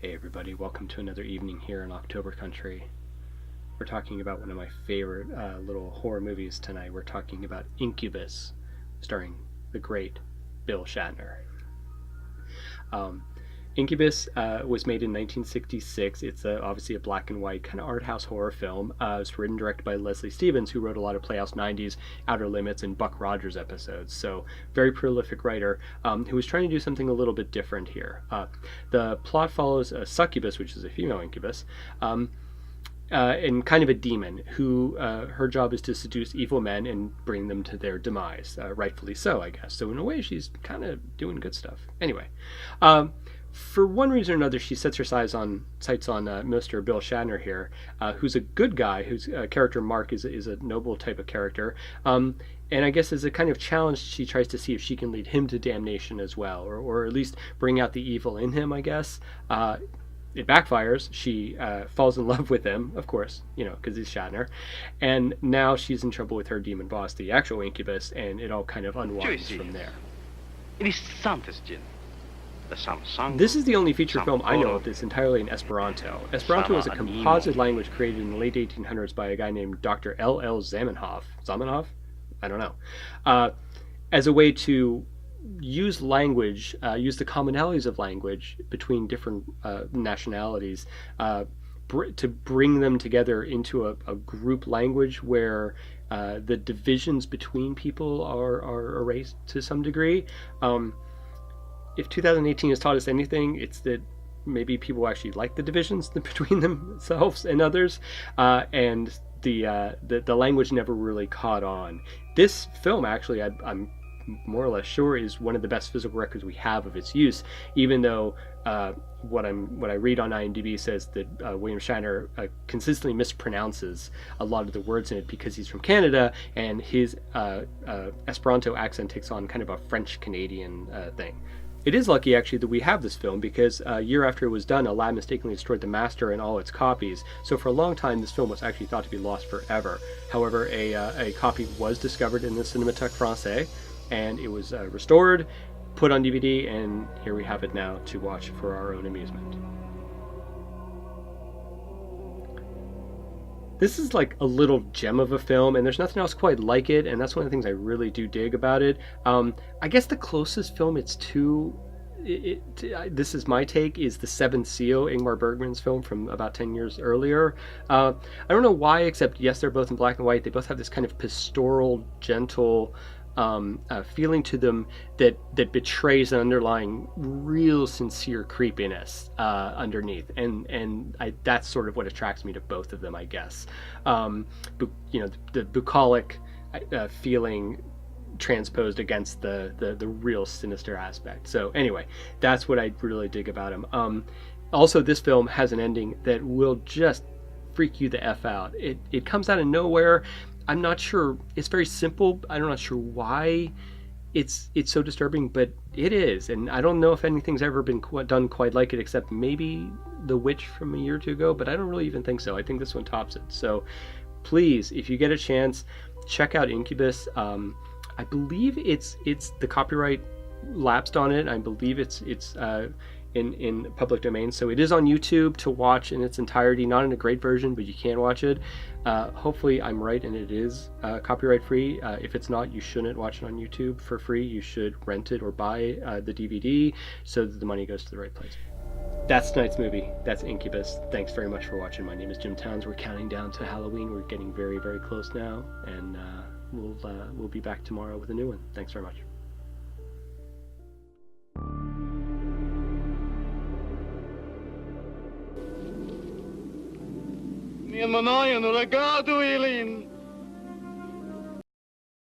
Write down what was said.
Hey everybody, welcome to another evening here in October Country. We're talking about one of my favorite little horror movies tonight. We're talking about Incubus, starring the great Bill Shatner. Um, Incubus was made in 1966. It's obviously a black and white kind of art house horror film. It's written and directed by Leslie Stevens, who wrote a lot of Playhouse 90s, Outer Limits, and Buck Rogers episodes. So, very prolific writer who was trying to do something a little bit different here. The plot follows a succubus, which is a female incubus, and kind of a demon who her job is to seduce evil men and bring them to their demise. Rightfully so, I guess. So, in a way, she's kind of doing good stuff. Anyway. For one reason or another, she sets her sights on Mr. Bill Shatner here, who's a good guy, whose character Mark is a noble type of character. And I guess as a kind of challenge, she tries to see if she can lead him to damnation as well, or at least bring out the evil in him, I guess. It backfires. She falls in love with him, of course, because he's Shatner. And now she's in trouble with her demon boss, the actual Incubus, and it all kind of unwinds from there. This is the only feature film I know of that's entirely in Esperanto. Esperanto is a composite language created in the late 1800s by a guy named Dr. L.L. Zamenhof. Zamenhof? I don't know. As a way to use language, use the commonalities of language between different nationalities to bring them together into a group language where the divisions between people are erased to some degree. If 2018 has taught us anything, it's that maybe people actually like the divisions between themselves and others, and the language never really caught on. This film, actually, I'm more or less sure, is one of the best physical records we have of its use, even though what I read on IMDb says that William Shatner consistently mispronounces a lot of the words in it because he's from Canada, and his Esperanto accent takes on kind of a French-Canadian thing. It is lucky, actually, that we have this film, because a year after it was done, a lab mistakenly destroyed the master and all its copies. So for a long time, this film was actually thought to be lost forever. However, a copy was discovered in the Cinémathèque Française, and it was restored, put on DVD, and here we have it now to watch for our own amusement. This is like a little gem of a film, and there's nothing else quite like it, and that's one of the things I really do dig about it. I guess the closest film it's to, this is my take, is The Seventh Seal, Ingmar Bergman's film from about 10 years earlier. I don't know why, except yes, they're both in black and white. They both have this kind of pastoral, gentle feeling to them that betrays an underlying real sincere creepiness underneath, and that's sort of what attracts me to both of them, I guess. The bucolic feeling transposed against the real sinister aspect. So anyway, that's what I really dig about him. Also, this film has an ending that will just freak you the F out. It comes out of nowhere. I'm not sure. It's very simple. I'm not sure why it's so disturbing, but it is. And I don't know if anything's ever been done quite like it, except maybe The Witch from a year or two ago, but I don't really even think so. I think this one tops it. So please, if you get a chance, check out Incubus. I believe it's the copyright lapsed on it. I believe it's in public domain, so it is on YouTube to watch in its entirety. Not in a great version, but you can watch it. Hopefully I'm right and it is copyright free. If it's not, you shouldn't watch it on YouTube for free. You should rent it or buy the DVD so that the money goes to the right place. That's tonight's movie. That's Incubus. Thanks very much for watching. My name is Jim Towns. We're counting down to Halloween. We're getting very, very close now, and we'll be back tomorrow with a new one. Thanks very much. Minha mamãe, no legado, Eileen.